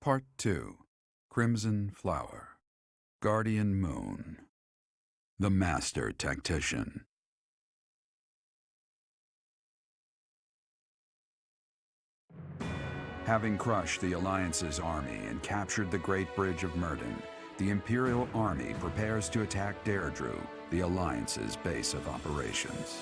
Part 2. Crimson Flower. Guardian Moon. The Master Tactician. Having crushed the Alliance's army and captured the Great Bridge of Myrden, the Imperial Army prepares to attack Deirdre, the Alliance's base of operations.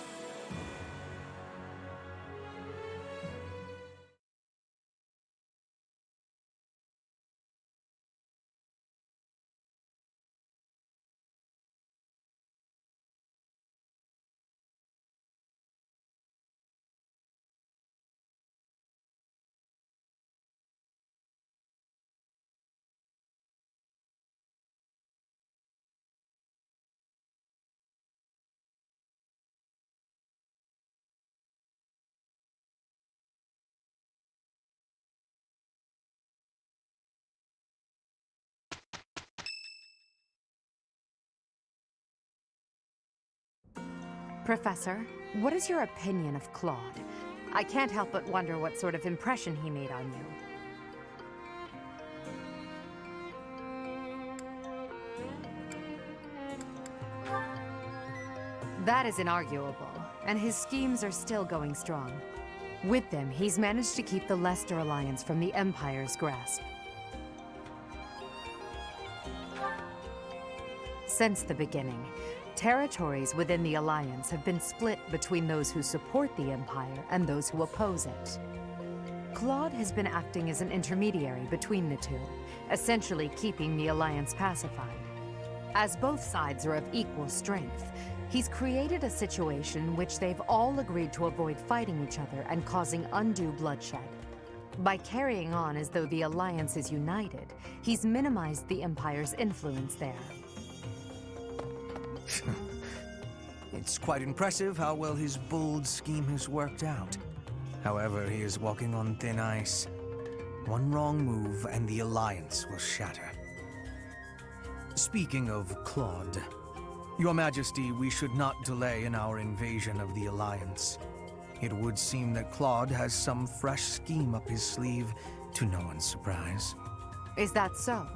Professor, what is your opinion of Claude? I can't help but wonder what sort of impression he made on you. That is inarguable, and his schemes are still going strong. With them, he's managed to keep the Leicester Alliance from the Empire's grasp. Since the beginning, territories within the Alliance have been split between those who support the Empire and those who oppose it. Claude has been acting as an intermediary between the two, essentially keeping the Alliance pacified. As both sides are of equal strength, he's created a situation which they've all agreed to avoid fighting each other and causing undue bloodshed. By carrying on as though the Alliance is united, he's minimized the Empire's influence there. It's quite impressive how well his bold scheme has worked out. However, he is walking on thin ice. One wrong move and the Alliance will shatter. Speaking of Claude, Your Majesty, we should not delay in our invasion of the Alliance. It would seem that Claude has some fresh scheme up his sleeve, to no one's surprise. Is that so?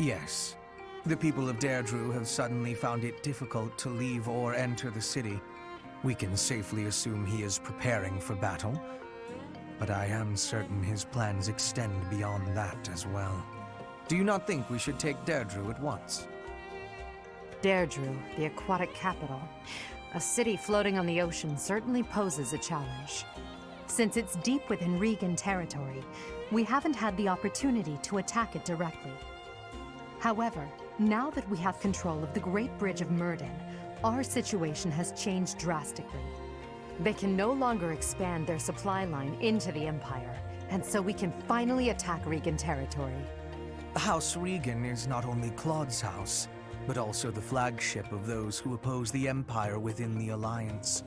Yes. The people of Deirdre have suddenly found it difficult to leave or enter the city. We can safely assume he is preparing for battle, but I am certain his plans extend beyond that as well. Do you not think we should take Deirdre at once? Deirdre, the aquatic capital. A city floating on the ocean certainly poses a challenge. Since it's deep within Regan territory, we haven't had the opportunity to attack it directly. However, now that we have control of the Great Bridge of Myrden, our situation has changed drastically. They can no longer expand their supply line into the Empire, and so we can finally attack Regan territory. House Regan is not only Claude's house, but also the flagship of those who oppose the Empire within the Alliance.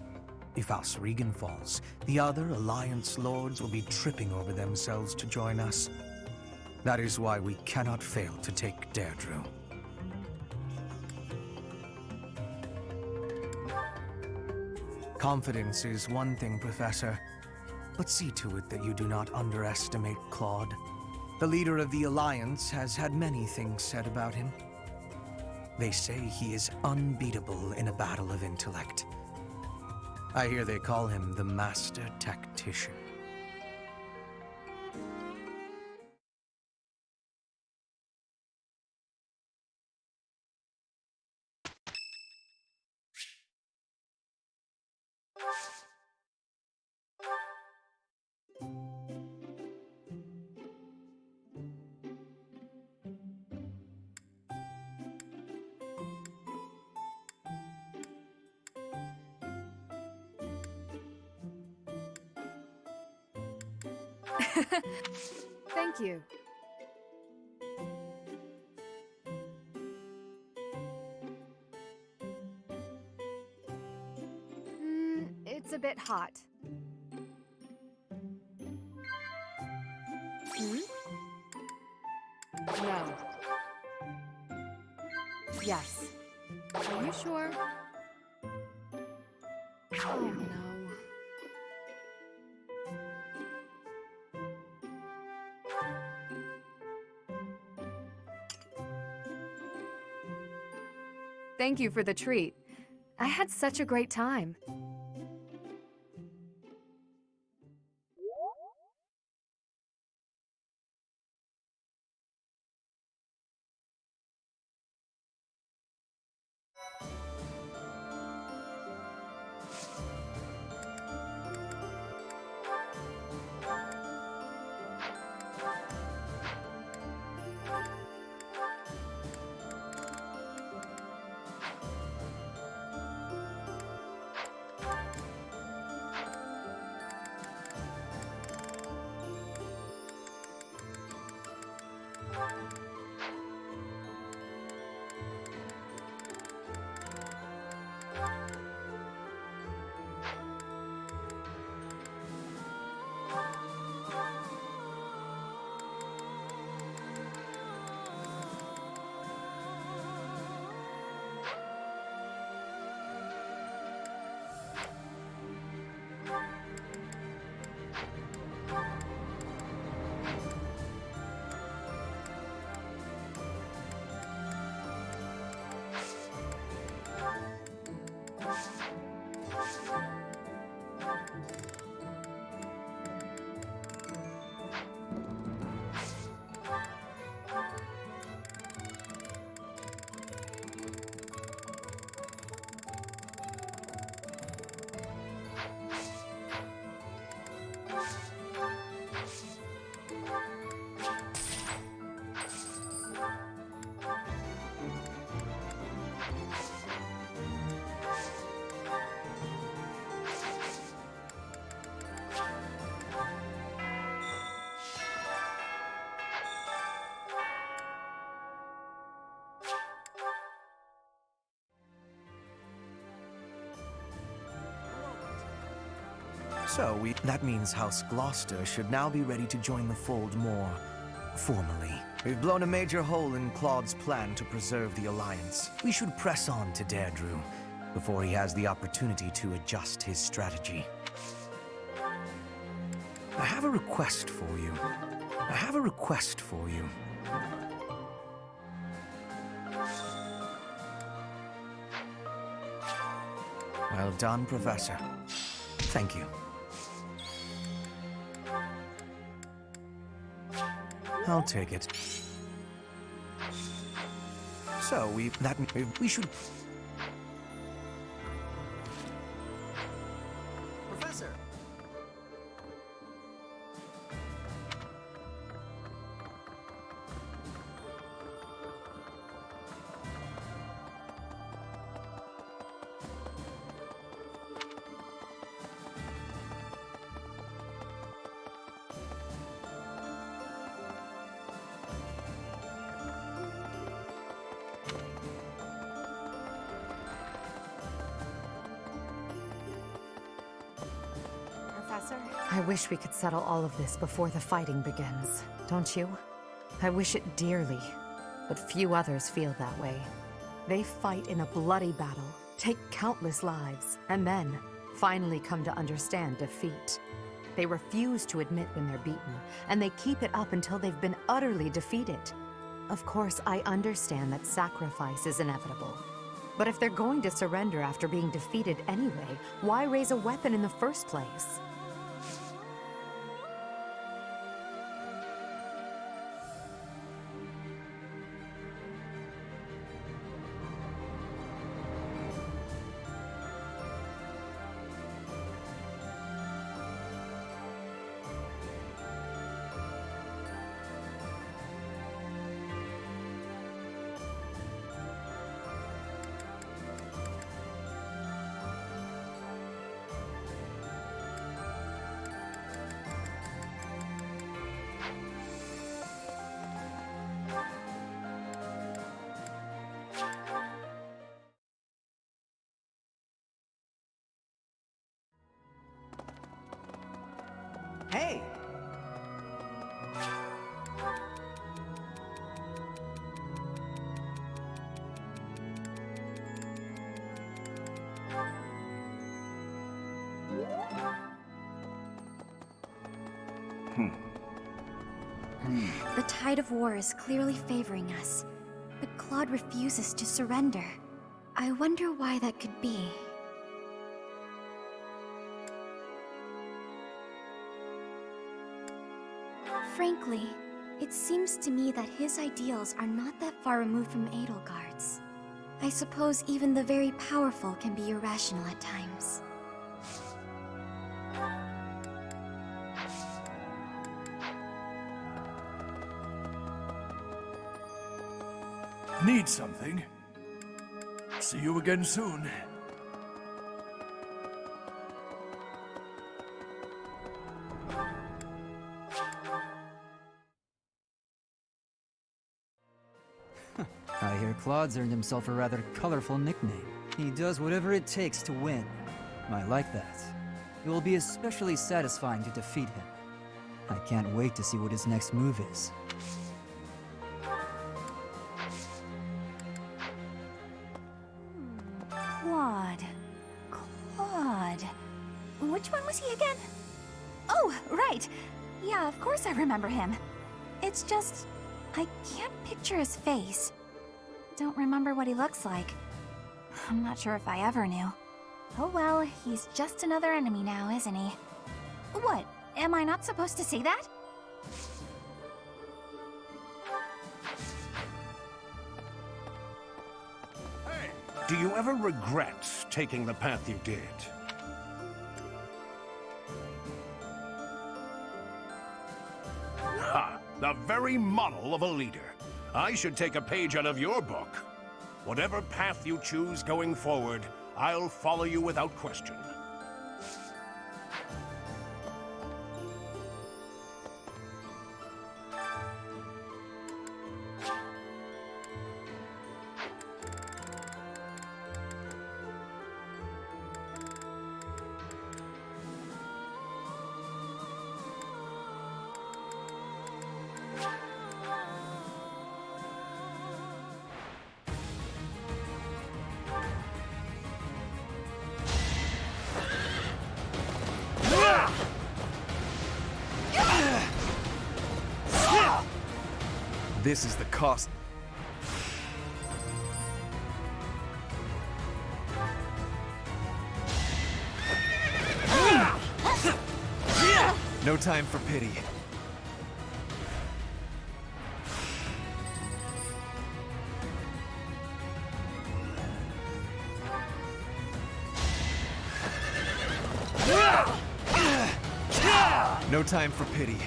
If House Regan falls, the other Alliance lords will be tripping over themselves to join us. That is why we cannot fail to take Deirdre. Confidence is one thing, Professor, but see to it that you do not underestimate Claude. The leader of the Alliance has had many things said about him. They say he is unbeatable in a battle of intellect. I hear they call him the Master Tactician. Thank you. It's a bit hot. No. Yes. Are you sure? Oh no. Thank you for the treat. I had such a great time. So that means House Gloucester should now be ready to join the fold more formally. We've blown a major hole in Claude's plan to preserve the Alliance. We should press on to Deirdre before he has the opportunity to adjust his strategy. I have a request for you. Well done, Professor. Thank you. I'll take it. So we should... Professor! I wish we could settle all of this before the fighting begins, don't you? I wish it dearly, but few others feel that way. They fight in a bloody battle, take countless lives, and then finally come to understand defeat. They refuse to admit when they're beaten, and they keep it up until they've been utterly defeated. Of course, I understand that sacrifice is inevitable. But if they're going to surrender after being defeated anyway, why raise a weapon in the first place? Hey! The tide of war is clearly favoring us, but Claude refuses to surrender. I wonder why that could be. Frankly, it seems to me that his ideals are not that far removed from Edelgard's. I suppose even the very powerful can be irrational at times. Need something? See you again soon. I hear Claude's earned himself a rather colorful nickname. He does whatever it takes to win. I like that. It will be especially satisfying to defeat him. I can't wait to see what his next move is. Claude. Claude. Which one was he again? Oh, right. Yeah, of course I remember him. It's just, I can't picture his face. Don't remember what he looks like. I'm not sure if I ever knew. Oh well, he's just another enemy now, isn't he? What? Am I not supposed to say that? Do you ever regret taking the path you did? Ha! The very model of a leader. I should take a page out of your book. Whatever path you choose going forward, I'll follow you without question. This is the cost. No time for pity. No time for pity.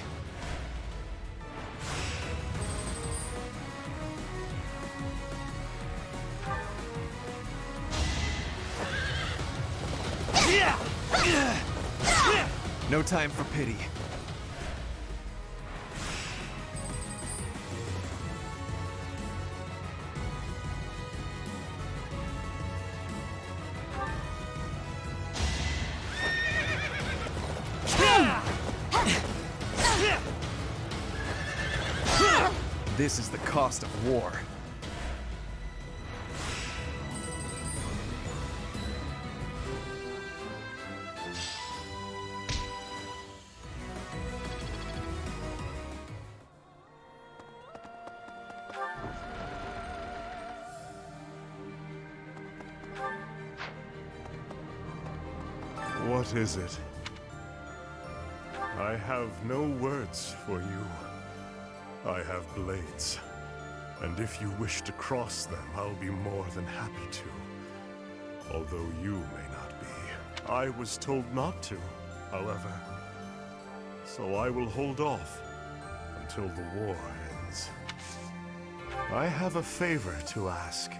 No time for pity. This is the cost of war. What is it? I have no words for you. I have blades, and if you wish to cross them, I'll be more than happy to. Although you may not be. I was told not to, however. So I will hold off until the war ends. I have a favor to ask.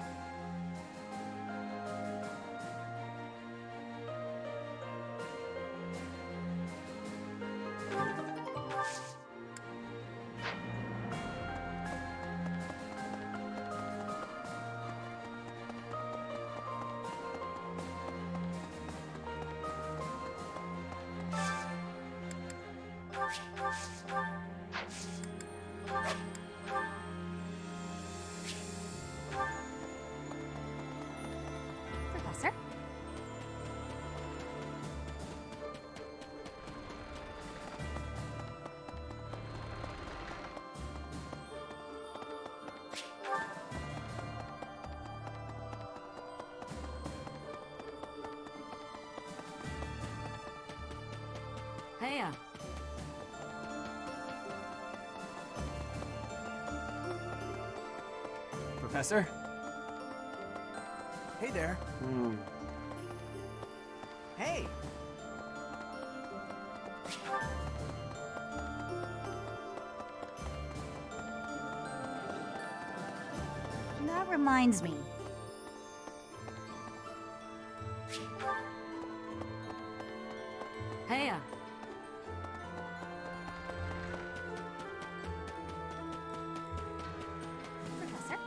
Professor? Heya. Professor? Hey there. Hey! That reminds me. Heya. Professor?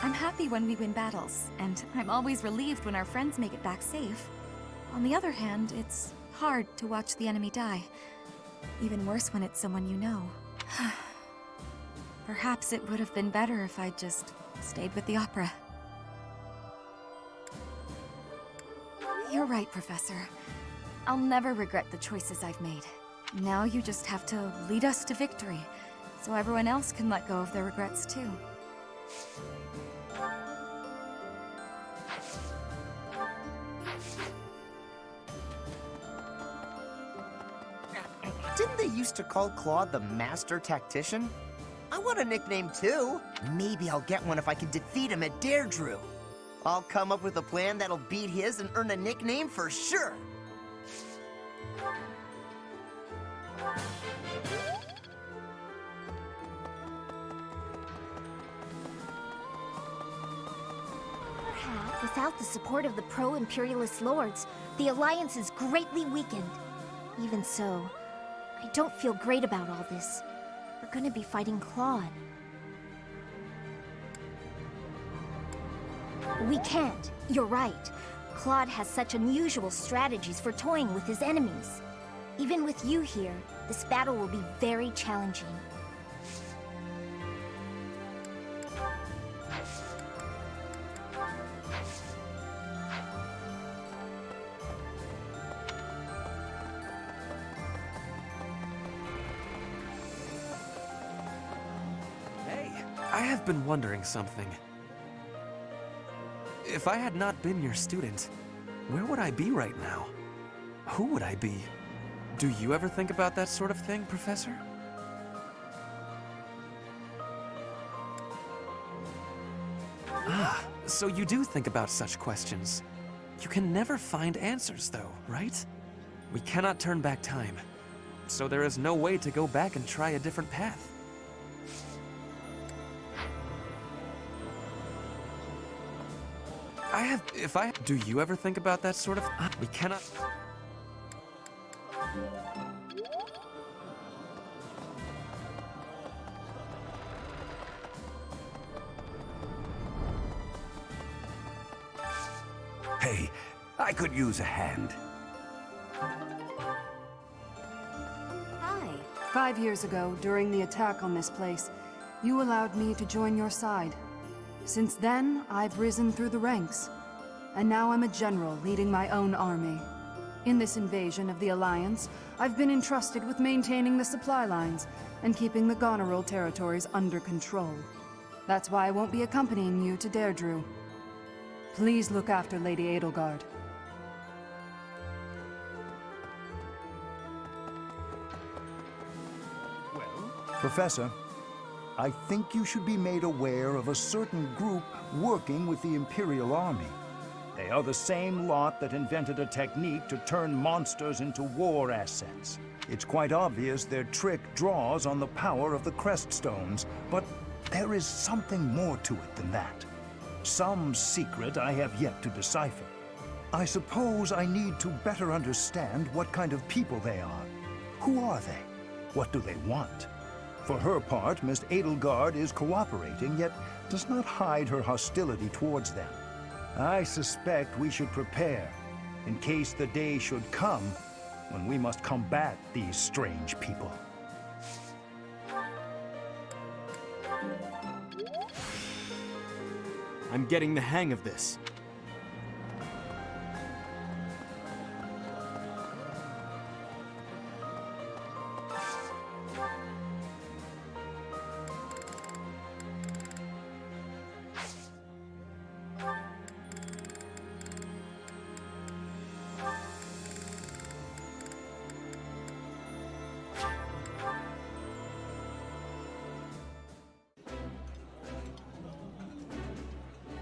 I'm happy when we win battles, and I'm always relieved when our friends make it back safe. On the other hand, it's hard to watch the enemy die. Even worse when it's someone you know. Perhaps it would have been better if I'd just stayed with the opera. You're right, Professor. I'll never regret the choices I've made. Now you just have to lead us to victory, so everyone else can let go of their regrets too. Didn't they used to call Claude the Master Tactician? I want a nickname too. Maybe I'll get one if I can defeat him at Deirdre. I'll come up with a plan that'll beat his and earn a nickname for sure. Perhaps without the support of the pro-imperialist lords, the Alliance is greatly weakened. Even so, I don't feel great about all this. We're gonna be fighting Claude. We can't. You're right. Claude has such unusual strategies for toying with his enemies. Even with you here, this battle will be very challenging. Hey, I have been wondering something. If I had not been your student, where would I be right now? Who would I be? Do you ever think about that sort of thing, Professor? Ah, so you do think about such questions. You can never find answers, though, right? We cannot turn back time, so there is no way to go back and try a different path. Do you ever think about that sort of... We cannot... Hey, I could use a hand. Hi. 5 years ago, during the attack on this place, you allowed me to join your side. Since then, I've risen through the ranks. And now I'm a general leading my own army. In this invasion of the Alliance, I've been entrusted with maintaining the supply lines and keeping the Goneril territories under control. That's why I won't be accompanying you to Deirdre. Please look after Lady Edelgard. Professor, I think you should be made aware of a certain group working with the Imperial Army. They are the same lot that invented a technique to turn monsters into war assets. It's quite obvious their trick draws on the power of the Creststones, but there is something more to it than that. Some secret I have yet to decipher. I suppose I need to better understand what kind of people they are. Who are they? What do they want? For her part, Miss Edelgard is cooperating, yet does not hide her hostility towards them. I suspect we should prepare, in case the day should come when we must combat these strange people. I'm getting the hang of this.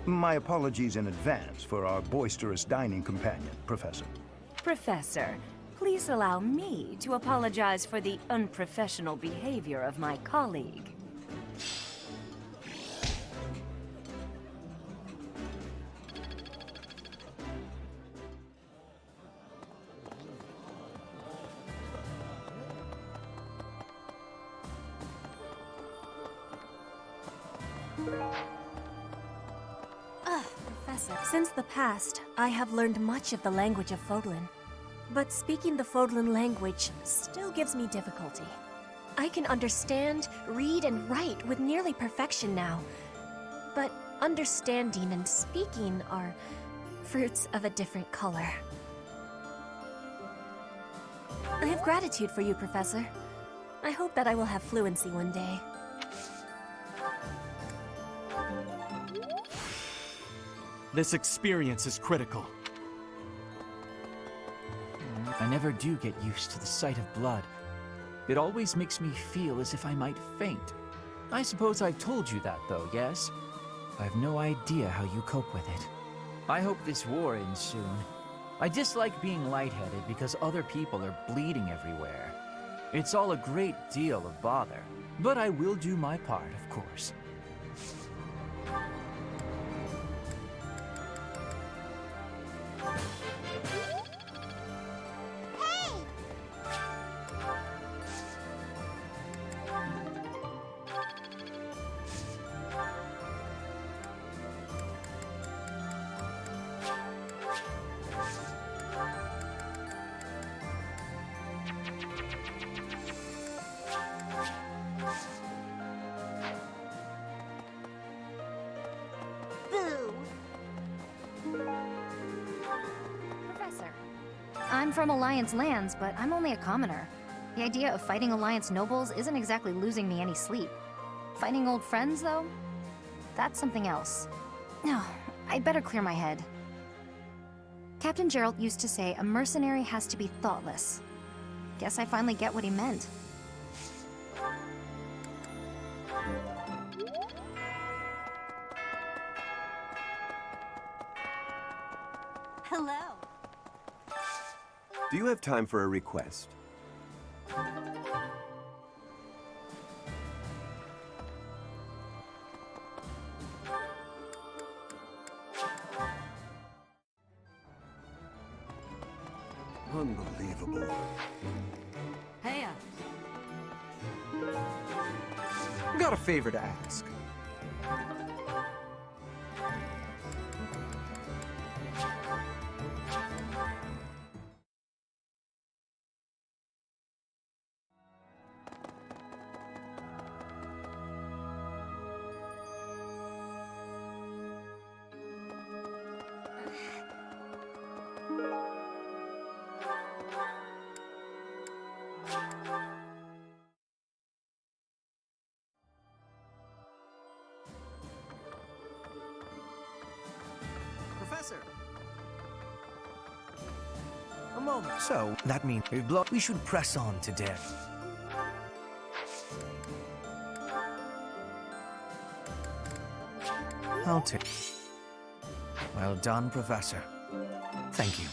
My apologies in advance for our boisterous dining companion, Professor. Professor, please allow me to apologize for the unprofessional behavior of my colleague. Professor. Since the past, I have learned much of the language of Fodlan. But speaking the Fodlan language still gives me difficulty. I can understand, read, and write with nearly perfection now. But understanding and speaking are fruits of a different color. I have gratitude for you, Professor. I hope that I will have fluency one day. This experience is critical. I never do get used to the sight of blood. It always makes me feel as if I might faint. I suppose I've told you that, though, yes? I have no idea how you cope with it. I hope this war ends soon. I dislike being lightheaded because other people are bleeding everywhere. It's all a great deal of bother, but I will do my part, of course. Professor, I'm from Alliance lands, but I'm only a commoner. The idea of fighting Alliance nobles isn't exactly losing me any sleep. Fighting old friends, though? That's something else. No, I'd better clear my head. Captain Gerald used to say a mercenary has to be thoughtless. Guess I finally get what he meant. Hello. Do you have time for a request? Unbelievable. Hey, Got a favor to ask. Professor! A moment. So, that means we should press on to death. I'll take... Well done, Professor. Thank you.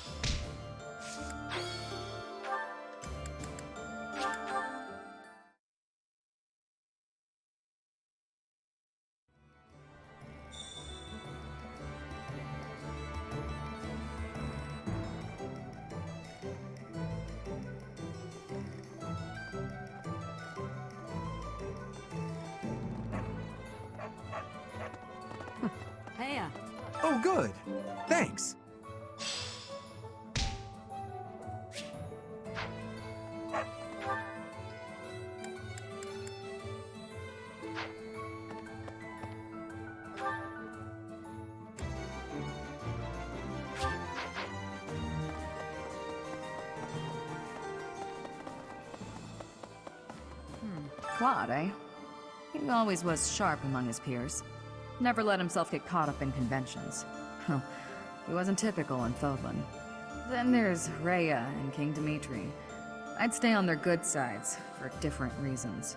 Heya. Oh, good. Thanks. Claude, eh? He always was sharp among his peers. Never let himself get caught up in conventions. Oh, he wasn't typical in Fodlan. Then there's Rhea and King Dimitri. I'd stay on their good sides, for different reasons.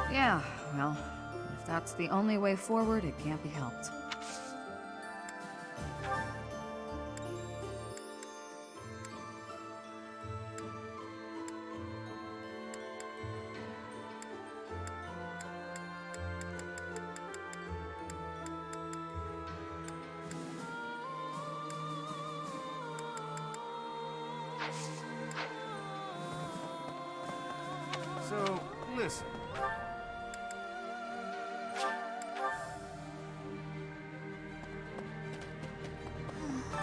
Yeah, well, if that's the only way forward, it can't be helped. So, listen.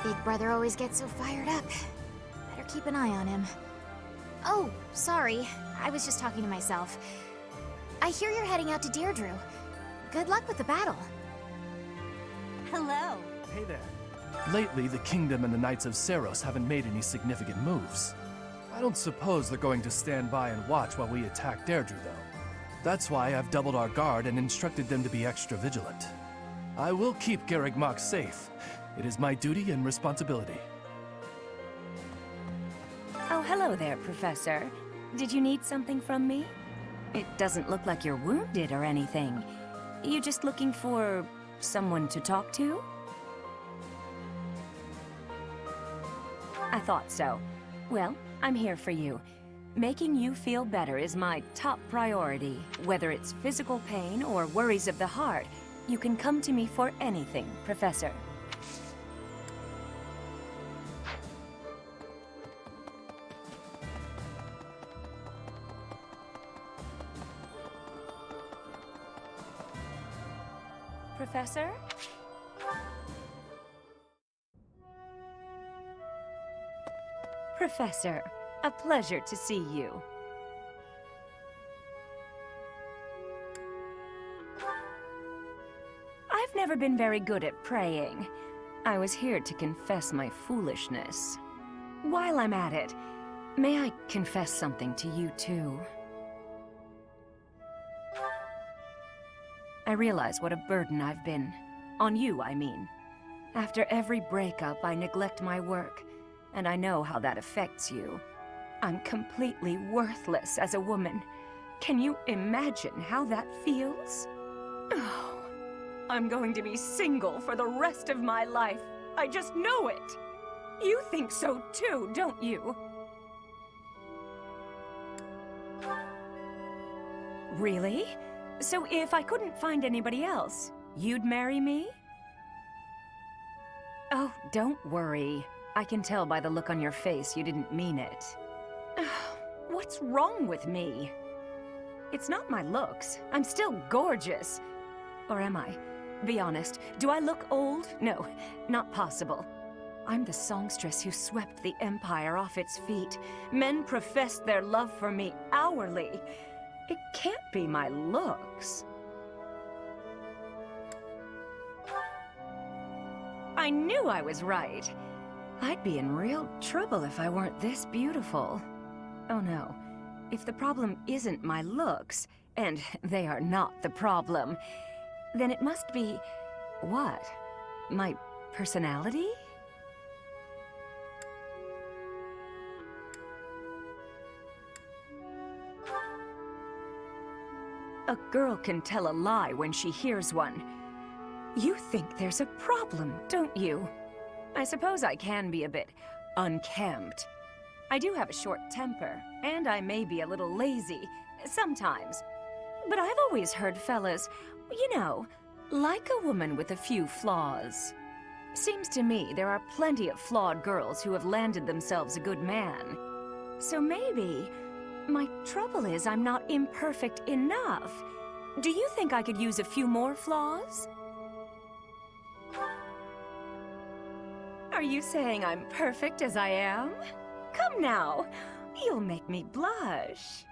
Big brother always gets so fired up. Better keep an eye on him. Oh, sorry. I was just talking to myself. I hear you're heading out to Deirdre. Good luck with the battle. Hello. Hey there. Lately, the Kingdom and the Knights of Seros haven't made any significant moves. I don't suppose they're going to stand by and watch while we attack Deirdre, though. That's why I've doubled our guard and instructed them to be extra vigilant. I will keep Garreg Mach safe. It is my duty and responsibility. Oh, hello there, Professor. Did you need something from me? It doesn't look like you're wounded or anything. You just looking for someone to talk to? I thought so. Well, I'm here for you. Making you feel better is my top priority. Whether it's physical pain or worries of the heart, you can come to me for anything, Professor. Professor? Professor, a pleasure to see you. I've never been very good at praying. I was here to confess my foolishness. While I'm at it, may I confess something to you too? I realize what a burden I've been. On you, I mean. After every breakup, I neglect my work, and I know how that affects you. I'm completely worthless as a woman. Can you imagine how that feels? Oh, I'm going to be single for the rest of my life. I just know it. You think so too, don't you? Really? So if I couldn't find anybody else, you'd marry me? Oh, don't worry. I can tell by the look on your face you didn't mean it. What's wrong with me? It's not my looks. I'm still gorgeous. Or am I? Be honest, do I look old? No, not possible. I'm the songstress who swept the Empire off its feet. Men professed their love for me hourly. It can't be my looks. I knew I was right. I'd be in real trouble if I weren't this beautiful. Oh no. If the problem isn't my looks, and they are not the problem, then it must be... what? My personality? A girl can tell a lie when she hears one. You think there's a problem, don't you? I suppose I can be a bit unkempt. I do have a short temper, and I may be a little lazy, sometimes. But I've always heard fellas, you know, like a woman with a few flaws. Seems to me there are plenty of flawed girls who have landed themselves a good man. So maybe my trouble is I'm not imperfect enough. Do you think I could use a few more flaws? Are you saying I'm perfect as I am? Come now, you'll make me blush.